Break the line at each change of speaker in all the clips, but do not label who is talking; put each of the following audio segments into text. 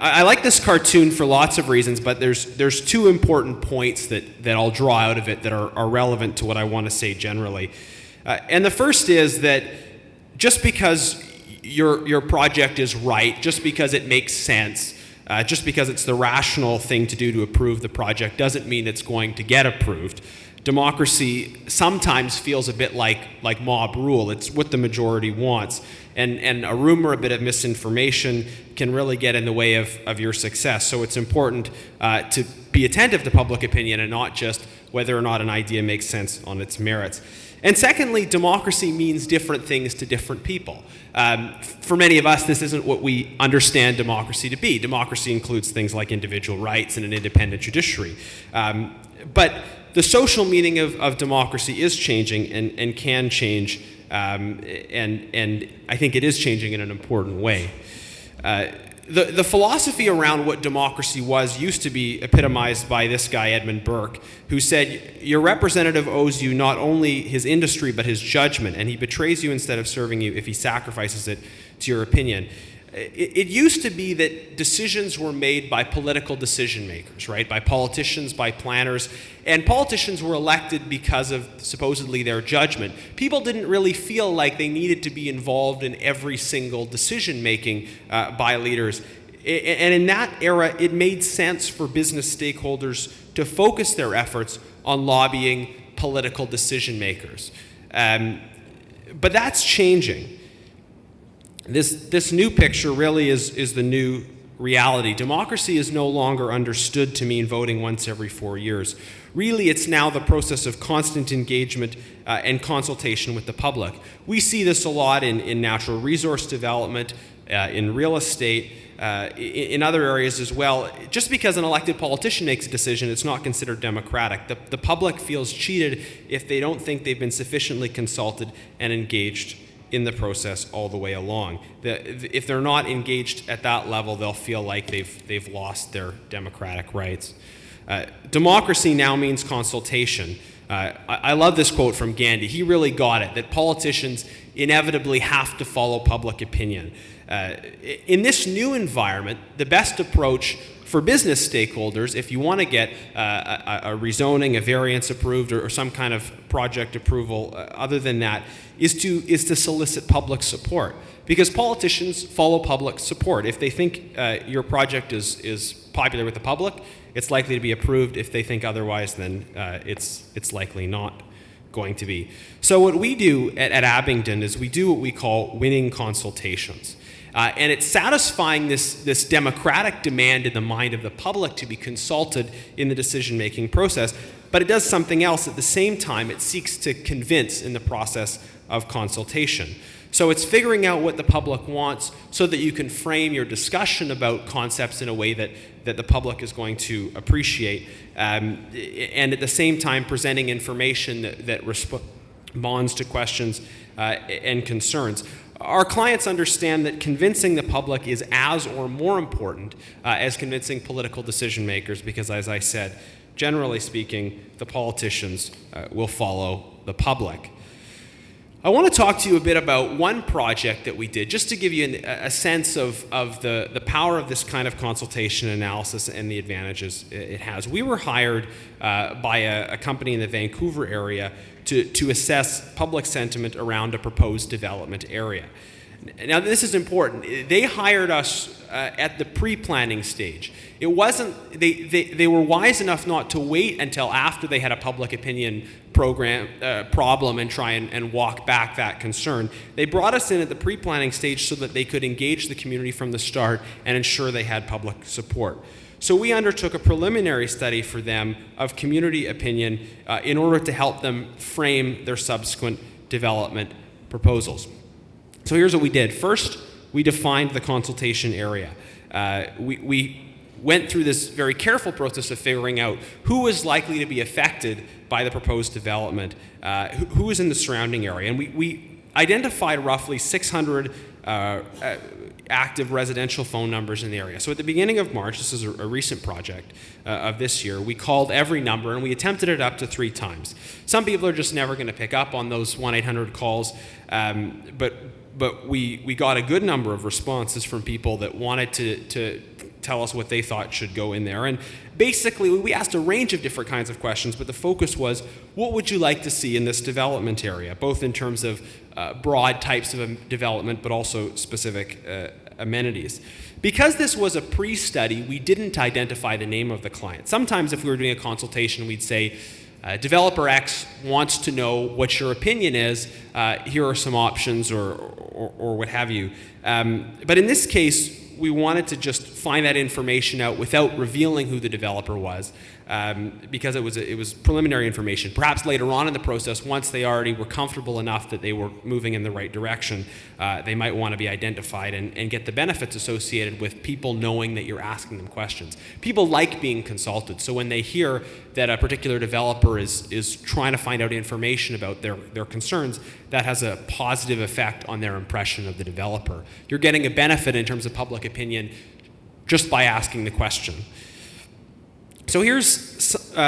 I like this cartoon for lots of reasons, but there's two important points that I'll draw out of it that are relevant to what I want to say generally. And the first is that just because your project is right, just because it makes sense, just because it's the rational thing to do to approve the project doesn't mean it's going to get approved. Democracy sometimes feels a bit like mob rule. It's what the majority wants. And a rumor, a bit of misinformation can really get in the way of your success. So it's important to be attentive to public opinion and not just whether or not an idea makes sense on its merits. And secondly, democracy means different things to different people. For many of us, this isn't what we understand democracy to be. Democracy includes things like individual rights and an independent judiciary. But the social meaning of democracy is changing and can change, and I think it is changing in an important way. The philosophy around what democracy was used to be epitomized by this guy, Edmund Burke, who said, your representative owes you not only his industry, but his judgment, and he betrays you instead of serving you if he sacrifices it to your opinion. It used to be that decisions were made by political decision makers, right? By politicians, by planners, and politicians were elected because of supposedly their judgment. People didn't really feel like they needed to be involved in every single decision making by leaders. And in that era, it made sense for business stakeholders to focus their efforts on lobbying political decision makers. But that's changing. This new picture really is the new reality. Democracy is no longer understood to mean voting once every 4 years. Really, it's now the process of constant engagement and consultation with the public. We see this a lot in natural resource development, in real estate, in other areas as well. Just because an elected politician makes a decision, it's not considered democratic. The public feels cheated if they don't think they've been sufficiently consulted and engaged in the process all the way along. If they're not engaged at that level, they'll feel like they've lost their democratic rights. Democracy now means consultation. I love this quote from Gandhi. He really got it, that politicians inevitably have to follow public opinion. In this new environment, the best approach for business stakeholders, if you want to get a rezoning, a variance approved, or some kind of project approval other than that, is to solicit public support. Because politicians follow public support. If they think your project is popular with the public, it's likely to be approved. If they think otherwise, then it's likely not going to be. So what we do at Abbington is we do what we call winning consultations. And it's satisfying this democratic demand in the mind of the public to be consulted in the decision-making process, but it does something else at the same time. It seeks to convince in the process of consultation. So it's figuring out what the public wants so that you can frame your discussion about concepts in a way that the public is going to appreciate, and at the same time presenting information that responds to questions and concerns. Our clients understand that convincing the public is as or more important as convincing political decision makers because, as I said, generally speaking, the politicians will follow the public. I want to talk to you a bit about one project that we did, just to give you a sense of the power of this kind of consultation analysis and the advantages it has. We were hired by a company in the Vancouver area to assess public sentiment around a proposed development area. Now, this is important. They hired us at the pre-planning stage. It wasn't, they were wise enough not to wait until after they had a public opinion problem and try and walk back that concern. They brought us in at the pre-planning stage so that they could engage the community from the start and ensure they had public support. So we undertook a preliminary study for them of community opinion in order to help them frame their subsequent development proposals. So here's what we did. First, we defined the consultation area. We went through this very careful process of figuring out who was likely to be affected by the proposed development, who was in the surrounding area. And we identified roughly 600 active residential phone numbers in the area. So at the beginning of March, this is a recent project of this year, we called every number and we attempted it up to 3 times. Some people are just never going to pick up on those 1-800 calls, but we got a good number of responses from people that wanted to tell us what they thought should go in there. And basically, we asked a range of different kinds of questions, but the focus was, what would you like to see in this development area, both in terms of broad types of development, but also specific amenities. Because this was a pre-study, we didn't identify the name of the client. Sometimes if we were doing a consultation, we'd say, developer X wants to know what your opinion is. Here are some options or what have you. But in this case, we wanted to just find that information out without revealing who the developer was, because it was preliminary information. Perhaps later on in the process, once they already were comfortable enough that they were moving in the right direction, they might want to be identified and get the benefits associated with people knowing that you're asking them questions. People like being consulted, so when they hear that a particular developer is trying to find out information about their concerns, that has a positive effect on their impression of the developer. You're getting a benefit in terms of public opinion just by asking the question. So here's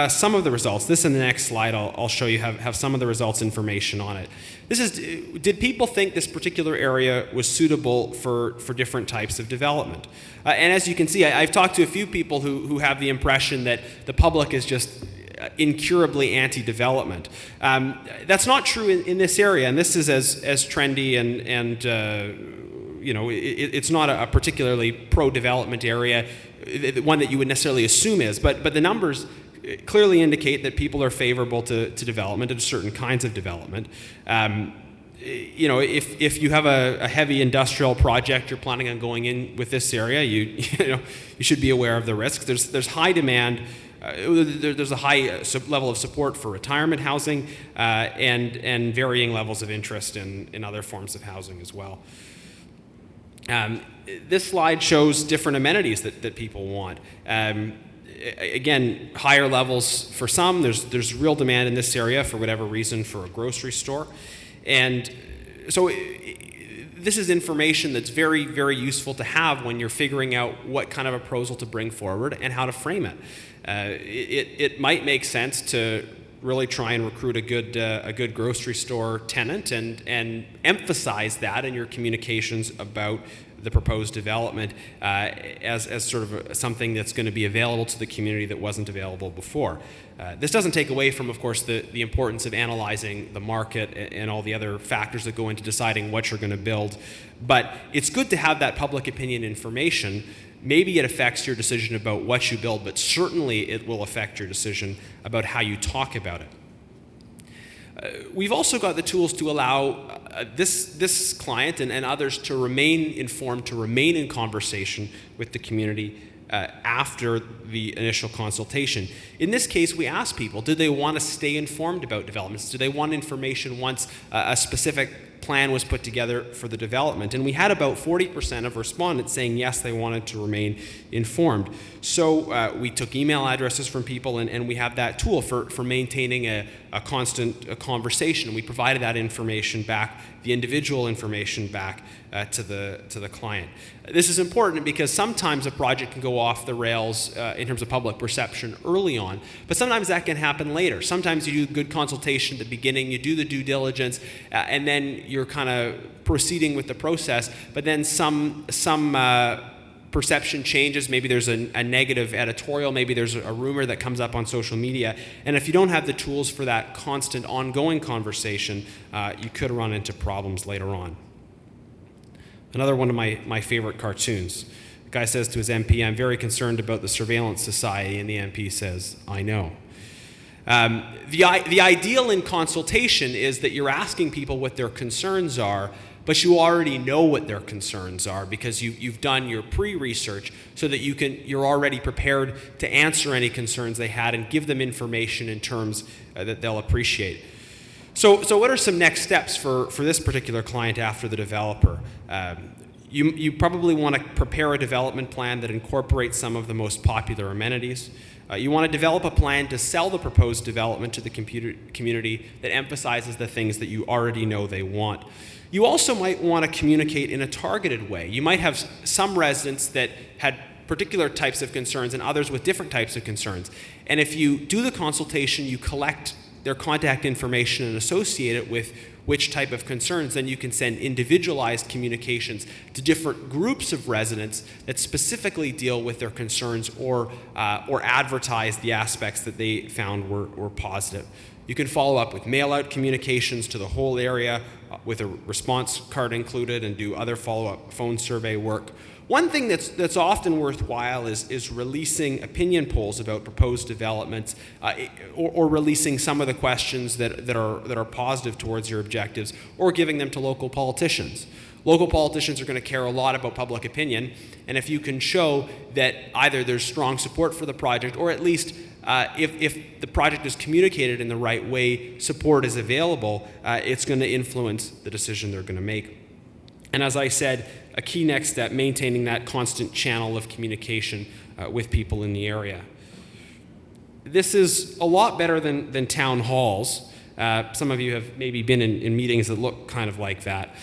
some of the results. This in the next slide I'll show you have some of the results information on it. This is, did people think this particular area was suitable for different types of development? And as you can see, I've talked to a few people who have the impression that the public is just incurably anti-development. That's not true in this area, and this is as trendy and you know, it's not a particularly pro-development area, one that you would necessarily assume is, but the numbers clearly indicate that people are favorable to development and certain kinds of development. You know, if you have a heavy industrial project you're planning on going in with this area, you should be aware of the risks. There's high demand. There's a high level of support for retirement housing and varying levels of interest in other forms of housing as well. This slide shows different amenities that people want. Again, higher levels for some. There's real demand in this area for whatever reason for a grocery store. And so this is information that's very, very useful to have when you're figuring out what kind of a proposal to bring forward and how to frame it. It might make sense to really try and recruit a good grocery store tenant and emphasize that in your communications about the proposed development as sort of something that's going to be available to the community that wasn't available before. This doesn't take away from, of course, the importance of analyzing the market and all the other factors that go into deciding what you're going to build, but it's good to have that public opinion information. Maybe it affects your decision about what you build, but certainly it will affect your decision about how you talk about it. We've also got the tools to allow this client and others to remain informed, to remain in conversation with the community after the initial consultation. In this case, we asked people, did they want to stay informed about developments? Do they want information once a specific plan was put together for the development? And we had about 40% of respondents saying yes, they wanted to remain informed. So we took email addresses from people, and we have that tool for maintaining a constant conversation. We provided that information back, the individual information back to the client. This is important because sometimes a project can go off the rails in terms of public perception early on, but sometimes that can happen later. Sometimes you do good consultation at the beginning, you do the due diligence, and then you're kind of proceeding with the process, but then some perception changes. Maybe there's a negative editorial, maybe there's a rumor that comes up on social media, and if you don't have the tools for that constant ongoing conversation, you could run into problems later on. Another one of my favorite cartoons. The guy says to his MP, "I'm very concerned about the surveillance society," and the MP says, "I know." The ideal in consultation is that you're asking people what their concerns are, but you already know what their concerns are because you've done your pre-research so that you're already prepared to answer any concerns they had and give them information in terms that they'll appreciate. So what are some next steps for this particular client after the developer? You probably want to prepare a development plan that incorporates some of the most popular amenities. You want to develop a plan to sell the proposed development to the community that emphasizes the things that you already know they want. You also might want to communicate in a targeted way. You might have some residents that had particular types of concerns and others with different types of concerns. And if you do the consultation, you collect their contact information and associate it with which type of concerns, then you can send individualized communications to different groups of residents that specifically deal with their concerns or advertise the aspects that they found were positive. You can follow up with mail-out communications to the whole area with a response card included and do other follow-up phone survey work. One thing that's often worthwhile is releasing opinion polls about proposed developments or releasing some of the questions that are positive towards your objectives or giving them to local politicians. Local politicians are going to care a lot about public opinion, and if you can show that either there's strong support for the project or at least if the project is communicated in the right way, support is available, it's going to influence the decision they're going to make. And as I said, a key next step, maintaining that constant channel of communication with people in the area. This is a lot better than town halls. Some of you have maybe been in meetings that look kind of like that.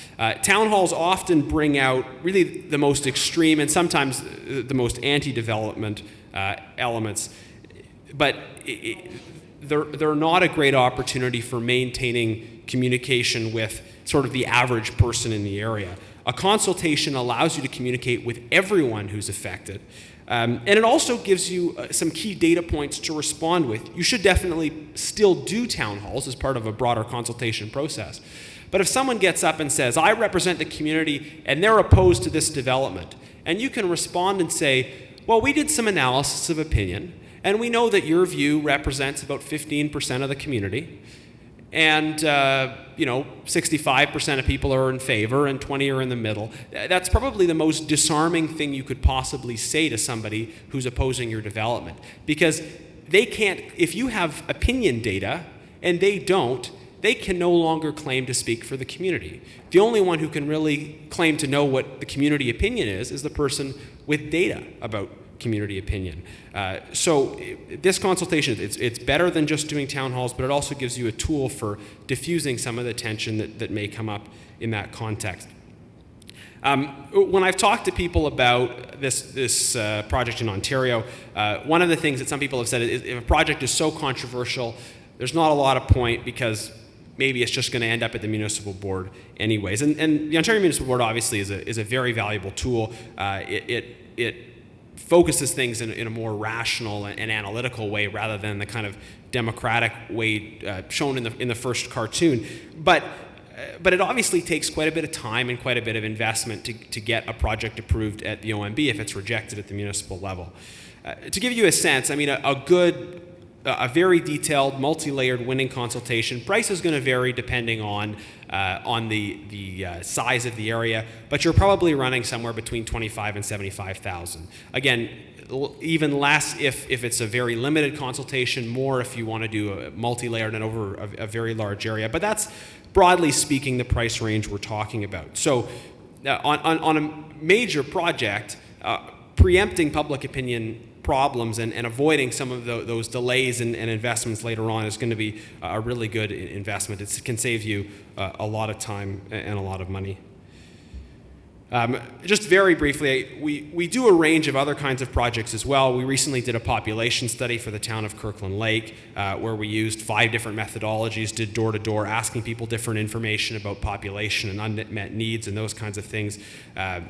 Town halls often bring out really the most extreme and sometimes the most anti-development elements, but they're not a great opportunity for maintaining communication with sort of the average person in the area. A consultation allows you to communicate with everyone who's affected, and it also gives you some key data points to respond with. You should definitely still do town halls as part of a broader consultation process. But if someone gets up and says, I represent the community and they're opposed to this development, and you can respond and say, well, we did some analysis of opinion, and we know that your view represents about 15% of the community, and 65% of people are in favor and 20 are in the middle. That's probably the most disarming thing you could possibly say to somebody who's opposing your development, because they can't, if you have opinion data and they don't, they can no longer claim to speak for the community. The only one who can really claim to know what the community opinion is the person with data about community opinion. So this consultation, it's better than just doing town halls, but it also gives you a tool for diffusing some of the tension that may come up in that context. When I've talked to people about this project in Ontario, one of the things that some people have said is if a project is so controversial, there's not a lot of point because maybe it's just going to end up at the municipal board anyways. And the Ontario Municipal Board obviously is a very valuable tool. It focuses things in a more rational and analytical way rather than the kind of democratic way shown in the first cartoon. But it obviously takes quite a bit of time and quite a bit of investment to get a project approved at the OMB if it's rejected at the municipal level. To give you a sense, I mean, a very detailed, multi-layered winning consultation. Price is going to vary depending on the size of the area, but you're probably running somewhere between $25,000 and $75,000. Again, even less if it's a very limited consultation, more if you want to do a multi-layered and over a very large area. But that's, broadly speaking, the price range we're talking about. So on a major project, preempting public opinion problems and avoiding some of those delays and investments later on is going to be a really good investment. It can save you a lot of time and a lot of money. Just very briefly, we do a range of other kinds of projects as well. We recently did a population study for the town of Kirkland Lake where we used 5 different methodologies, did door-to-door, asking people different information about population and unmet needs and those kinds of things.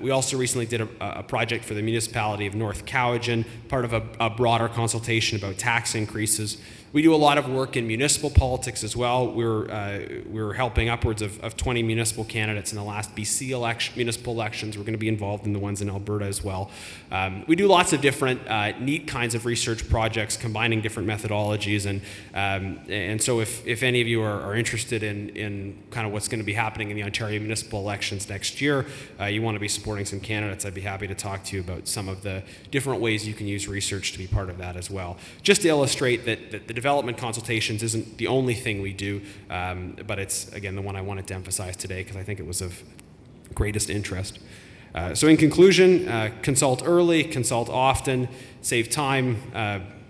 We also recently did a project for the municipality of North Cowichan, part of a broader consultation about tax increases. We do a lot of work in municipal politics as well. We're helping upwards of 20 municipal candidates in the last BC municipal elections. We're going to be involved in the ones in Alberta as well. We do lots of different neat kinds of research projects combining different methodologies, and so if any of you are interested in kind of what's going to be happening in the Ontario municipal elections next year, you want to be supporting some candidates, I'd be happy to talk to you about some of the different ways you can use research to be part of that as well. Just to illustrate that the development consultations isn't the only thing we do, but it's, again, the one I wanted to emphasize today because I think it was of greatest interest. So in conclusion, consult early, consult often, save time,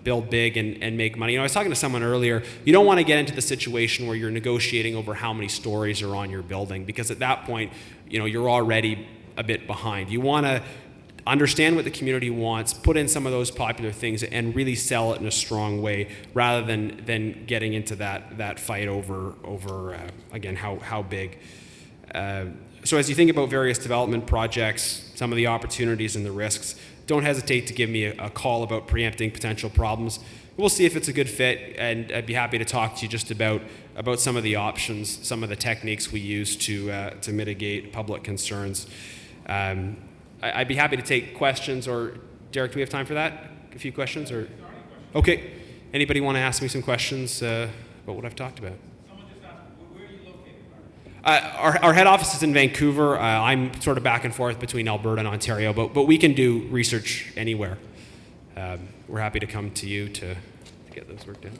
build big, and make money. You know, I was talking to someone earlier, you don't want to get into the situation where you're negotiating over how many stories are on your building, because at that point, you know, you're already a bit behind. You want to understand what the community wants, put in some of those popular things, and really sell it in a strong way, rather than getting into that fight over again how big. So as you think about various development projects, some of the opportunities and the risks, don't hesitate to give me a call about preempting potential problems. We'll see if it's a good fit, and I'd be happy to talk to you just about some of the options, some of the techniques we use to mitigate public concerns. I'd be happy to take questions, or Derek, do we have time for that? A few questions? Or okay. Anybody want to ask me some questions about what I've talked about?
Someone just asked, where are you located?
Our head office is in Vancouver. I'm sort of back and forth between Alberta and Ontario, but we can do research anywhere. We're happy to come to you to get those worked out.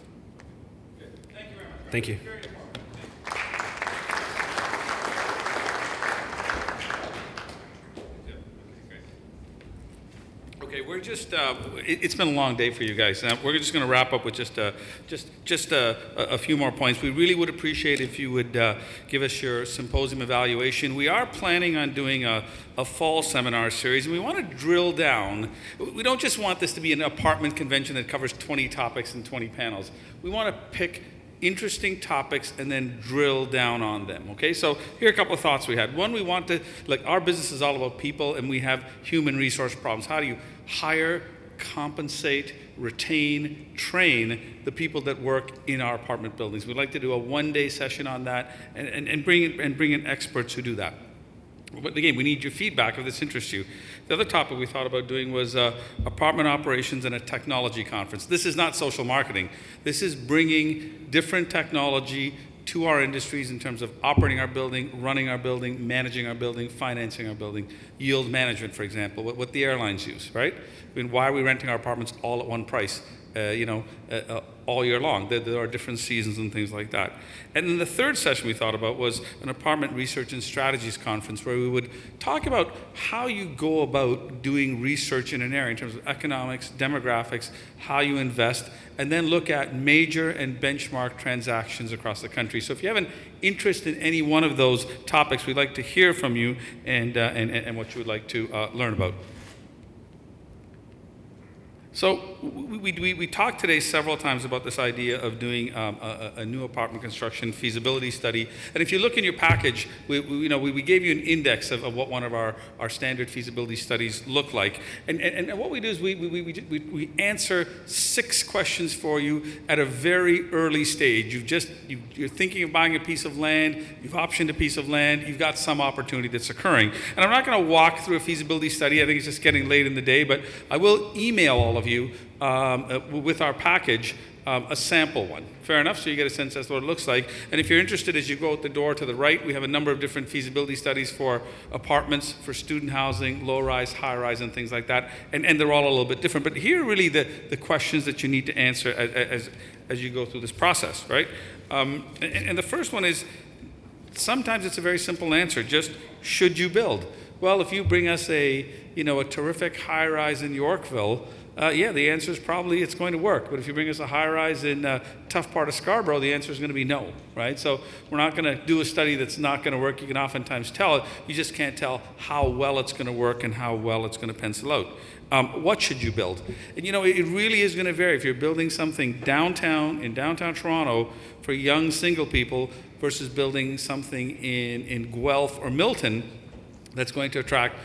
Thank you very much.
Thank you.
Okay, we're just, it's been a long day for you guys. We're just going to wrap up with just a few more points. We really would appreciate if you would give us your symposium evaluation. We are planning on doing a fall seminar series, and we want to drill down. We don't just want this to be an apartment convention that covers 20 topics and 20 panels. We want to pick interesting topics and then drill down on them, okay? So here are a couple of thoughts we had. One, we want to, like, our business is all about people, and we have human resource problems. How do you hire, compensate, retain, train the people that work in our apartment buildings? We'd like to do a one-day session on that and bring in experts who do that. But again, we need your feedback if this interests you. The other topic we thought about doing was apartment operations and a technology conference. This is not social marketing. This is bringing different technology to our industries in terms of operating our building, running our building, managing our building, financing our building, yield management, for example, what the airlines use, right? I mean, why are we renting our apartments all at one price? All year long. There are different seasons and things like that. And then the third session we thought about was an apartment research and strategies conference, where we would talk about how you go about doing research in an area in terms of economics, demographics, how you invest, and then look at major and benchmark transactions across the country. So if you have an interest in any one of those topics, we'd like to hear from you and what you would like to learn about. So we talked today several times about this idea of doing a new apartment construction feasibility study. And if you look in your package, we gave you an index of what one of our standard feasibility studies look like. And what we do is we answer 6 questions for you at a very early stage. You're thinking of buying a piece of land, you've optioned a piece of land, you've got some opportunity that's occurring. And I'm not going to walk through a feasibility study. I think it's just getting late in the day, but I will email all of you with our package a sample one. Fair enough, so you get a sense as to what it looks like. And if you're interested, as you go out the door to the right, we have a number of different feasibility studies for apartments, for student housing, low-rise, high-rise, and things like that. And they're all a little bit different. But here are really the questions that you need to answer as you go through this process, right? And the first one is, sometimes it's a very simple answer, just should you build? Well, if you bring us a terrific high-rise in Yorkville, yeah, the answer is probably it's going to work. But if you bring us a high-rise in a tough part of Scarborough, the answer is going to be no, right? So we're not going to do a study that's not going to work. You can oftentimes tell it. You just can't tell how well it's going to work and how well it's going to pencil out. What should you build? And it really is going to vary. If you're building something in downtown Toronto for young single people versus building something in Guelph or Milton, that's going to attract,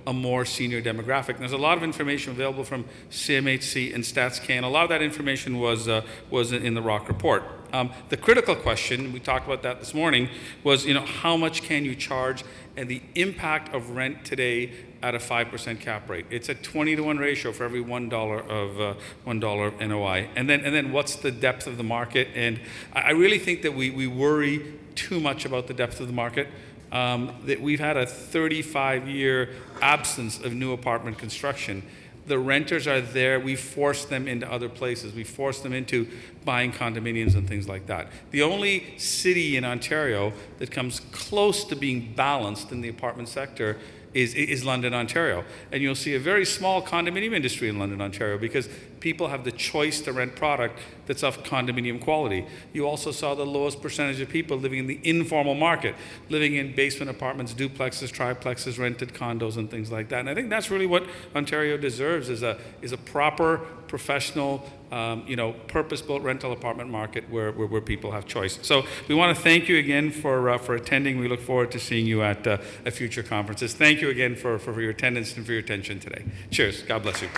a more senior demographic. And there's a lot of information available from CMHC and StatsCan. A lot of that information was in the ROC report. The critical question, we talked about that this morning, was, how much can you charge and the impact of rent today at a 5% cap rate. It's a 20-to-1 ratio for every $1 of $1 NOI. And then what's the depth of the market? And I really think that we worry too much about the depth of the market. That we've had a 35-year absence of new apartment construction. The renters are there. We forced them into other places. We forced them into buying condominiums and things like that. The only city in Ontario that comes close to being balanced in the apartment sector is London, Ontario. And you'll see a very small condominium industry in London, Ontario, because people have the choice to rent product that's of condominium quality. You also saw the lowest percentage of people living in the informal market, living in basement apartments, duplexes, triplexes, rented condos, and things like that. And I think that's really what Ontario deserves, is a proper, professional, purpose-built rental apartment market where people have choice. So we want to thank you again for attending. We look forward to seeing you at future conferences. Thank you again for your attendance and for your attention today. Cheers. God bless you.